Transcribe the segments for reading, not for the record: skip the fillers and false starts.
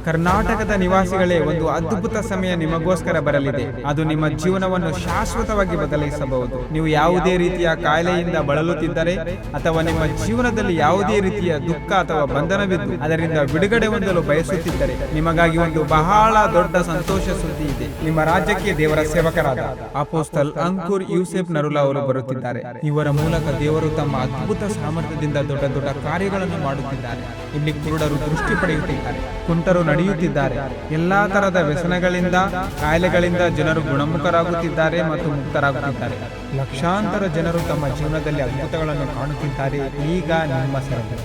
ಕರ್ನಾಟಕದ ನಿವಾಸಿಗಳೇ, ಒಂದು ಅದ್ಭುತ ಸಮಯ ನಿಮಗೋಸ್ಕರ ಬರಲಿದೆ. ಅದು ನಿಮ್ಮ ಜೀವನವನ್ನು ಶಾಶ್ವತವಾಗಿ ಬದಲಾಯಿಸಬಹುದು. ನೀವು ಯಾವುದೇ ರೀತಿಯ ಕಾಯಿಲೆಯಿಂದ ಬಳಲುತ್ತಿದ್ದರೆ ಅಥವಾ ನಿಮ್ಮ ಜೀವನದಲ್ಲಿ ಯಾವುದೇ ರೀತಿಯ ದುಃಖ ಅಥವಾ ಬಂಧನವಿದ್ದು ಅದರಿಂದ ಬಿಡುಗಡೆ ಹೊಂದಲು ಬಯಸುತ್ತಿದ್ದರೆ ನಿಮಗಾಗಿ ಒಂದು ಬಹಳ ದೊಡ್ಡ ಸಂತೋಷ ಸುದ್ದಿ ಇದೆ. ನಿಮ್ಮ ರಾಜ್ಯಕ್ಕೆ ದೇವರ ಸೇವಕರಾದ ಅಪೋಸ್ತಲ್ ಅಂಕುರ್ ಯೂಸೆಫ್ ನರುಲಾ ಅವರು ಬರುತ್ತಿದ್ದಾರೆ. ಇವರ ಮೂಲಕ ದೇವರು ತಮ್ಮ ಅದ್ಭುತ ಸಾಮರ್ಥ್ಯದಿಂದ ದೊಡ್ಡ ದೊಡ್ಡ ಕಾರ್ಯಗಳನ್ನು ಮಾಡುತ್ತಿದ್ದಾರೆ. ಇಲ್ಲಿ ಕುರುಡರು ದೃಷ್ಟಿ ಪಡೆಯುತ್ತಿದ್ದಾರೆ, ಕುಂಟರು ನಡೆಯುತ್ತಿದ್ದಾರೆ. ಎಲ್ಲಾ ತರದ ವ್ಯಸನಗಳಿಂದ, ಕಾಯಿಲೆಗಳಿಂದ ಜನರು ಗುಣಮುಖರಾಗುತ್ತಿದ್ದಾರೆ ಮತ್ತು ಮುಕ್ತರಾಗುತ್ತಿದ್ದಾರೆ. ಲಕ್ಷಾಂತರ ಜನರು ತಮ್ಮ ಜೀವನದಲ್ಲಿ ಅದ್ಭುತಗಳನ್ನು ಕಾಣುತ್ತಿದ್ದಾರೆ. ಈಗ ನಿಮ್ಮ ಸರದಿ.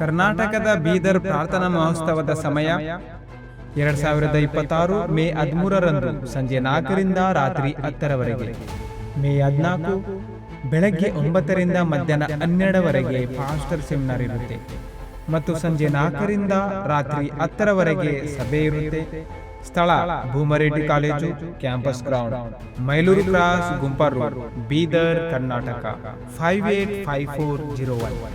ಕರ್ನಾಟಕದ ಬೀದರ್ ಪ್ರಾರ್ಥನಾ ಮಹೋತ್ಸವದ ಸಮಯ 2026 ಮೇ 13ರಂದು ಸಂಜೆ 4ರಿಂದ ರಾತ್ರಿ 10ರವರೆಗೆ. ಮೇ 14 ಬೆಳಗ್ಗೆ 9ರಿಂದ ಮಧ್ಯಾಹ್ನ 12ರವರೆಗೆ ಪಾಸ್ಟರ್ ಸೆಮಿನಾರ್ ಇರುತ್ತೆ ಮತ್ತು ಸಂಜೆ 4ರಿಂದ ರಾತ್ರಿ 10ರವರೆಗೆ ಸಭೆ ಇರುತ್ತೆ. ಸ್ಥಳ Bhoomareddy college, campus ground, Mailur cross, ಗುಂಪರ್ road, Bidar, Karnataka 585401.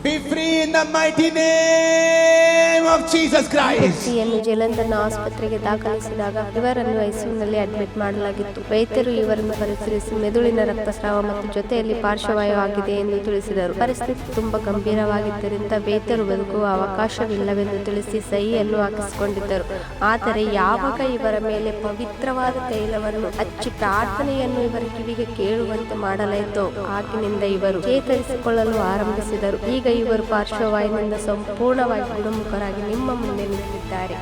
Be free in the mighty name of Jesus Christ. ವ್ಯಕ್ತಿಯನ್ನು ಜಲಂಧರ್ನ ಆಸ್ಪತ್ರೆಗೆ ದಾಖಲಿಸಿದಾಗ ಇವರನ್ನು ಐಸಿಯುನಲ್ಲಿ ಅಡ್ಮಿಟ್ ಮಾಡಲಾಗಿತ್ತು. ವೈದ್ಯರು ಇವರನ್ನು ಪರಿಶೀಲಿಸಿ ಮೆದುಳಿನ ರಕ್ತಸ್ರಾವ ಮತ್ತು ಜೊತೆಯಲ್ಲಿ ಪಾರ್ಶ್ವವಾಯು ಆಗಿದೆ ಎಂದು ತಿಳಿಸಿದರು. ಪರಿಸ್ಥಿತಿ ತುಂಬಾ ಗಂಭೀರವಾಗಿದ್ದರಿಂದ ವೈದ್ಯರು ಬದುಕುವ ಅವಕಾಶವಿಲ್ಲವೆಂದು ತಿಳಿಸಿ ಸಹಿಯನ್ನು ಹಾಕಿಸಿಕೊಂಡಿದ್ದರು. ಆದರೆ ಯಾವಾಗ ಇವರ ಮೇಲೆ ಪವಿತ್ರವಾದ ತೈಲವನ್ನು ಹಚ್ಚಿ ಪ್ರಾರ್ಥನೆಯನ್ನು ಇವರ ಕಿವಿಗೆ ಕೇಳುವಂತೆ ಮಾಡಲಾಯಿತೋ ಆಗಿನಿಂದ ಇವರು ಚೇತರಿಸಿಕೊಳ್ಳಲು ಆರಂಭಿಸಿದರು. ಈಗ ಇವರು ಪಾರ್ಶ್ವವಾಯುವಿನಿಂದ ಸಂಪೂರ್ಣವಾಗಿ ಗುಣಮುಖರಾಗಿ ನಿಮ್ಮ ಮುಂದೆ ನಿಂತಿದ್ದಾರೆ.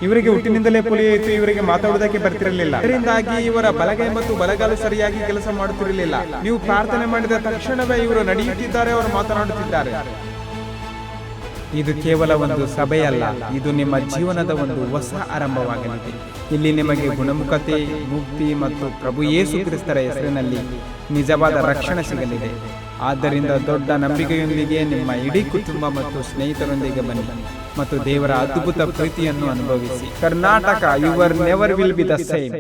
ಇವರಿಗೆ ಹುಟ್ಟಿನಿಂದಲೇ ಪೋಲಿಯೋ ಇತ್ತು. ಇವರಿಗೆ ಮಾತಾಡುವುದಕ್ಕೆ ಬರ್ತಿರಲಿಲ್ಲ. ಇದರಿಂದಾಗಿ ಇವರ ಬಲಗೈ ಮತ್ತು ಬಲಗಾಲು ಸರಿಯಾಗಿ ಕೆಲಸ ಮಾಡುತ್ತಿರಲಿಲ್ಲ. ನೀವು ಪ್ರಾರ್ಥನೆ ಮಾಡಿದ ತಕ್ಷಣವೇ ಇವರು ನಡೆಯುತ್ತಿದ್ದಾರೆ, ಅವರು ಮಾತನಾಡುತ್ತಿದ್ದಾರೆ. ಇದು ಕೇವಲ ಒಂದು ಸಭೆಯಲ್ಲ, ಇದು ನಿಮ್ಮ ಜೀವನದ ಒಂದು ಹೊಸ ಆರಂಭವಾಗಲಿದೆ. ಇಲ್ಲಿ ನಿಮಗೆ ಗುಣಮುಖತೆ, ಮುಕ್ತಿ ಮತ್ತು ಪ್ರಭು ಯೇಸು ಕ್ರಿಸ್ತರ ಹೆಸರಿನಲ್ಲಿ ನಿಜವಾದ ರಕ್ಷಣೆ ಸಿಗಲಿದೆ. ಆದ್ದರಿಂದ ದೊಡ್ಡ ನಂಬಿಕೆಯೊಂದಿಗೆ ನಿಮ್ಮ ಇಡೀ ಕುಟುಂಬ ಮತ್ತು ಸ್ನೇಹಿತರೊಂದಿಗೆ ಬನ್ನಿ ಮತ್ತು ದೇವರ ಅದ್ಭುತ ಪ್ರೀತಿಯನ್ನು ಅನುಭವಿಸಿ. Karnataka, your never will be the same.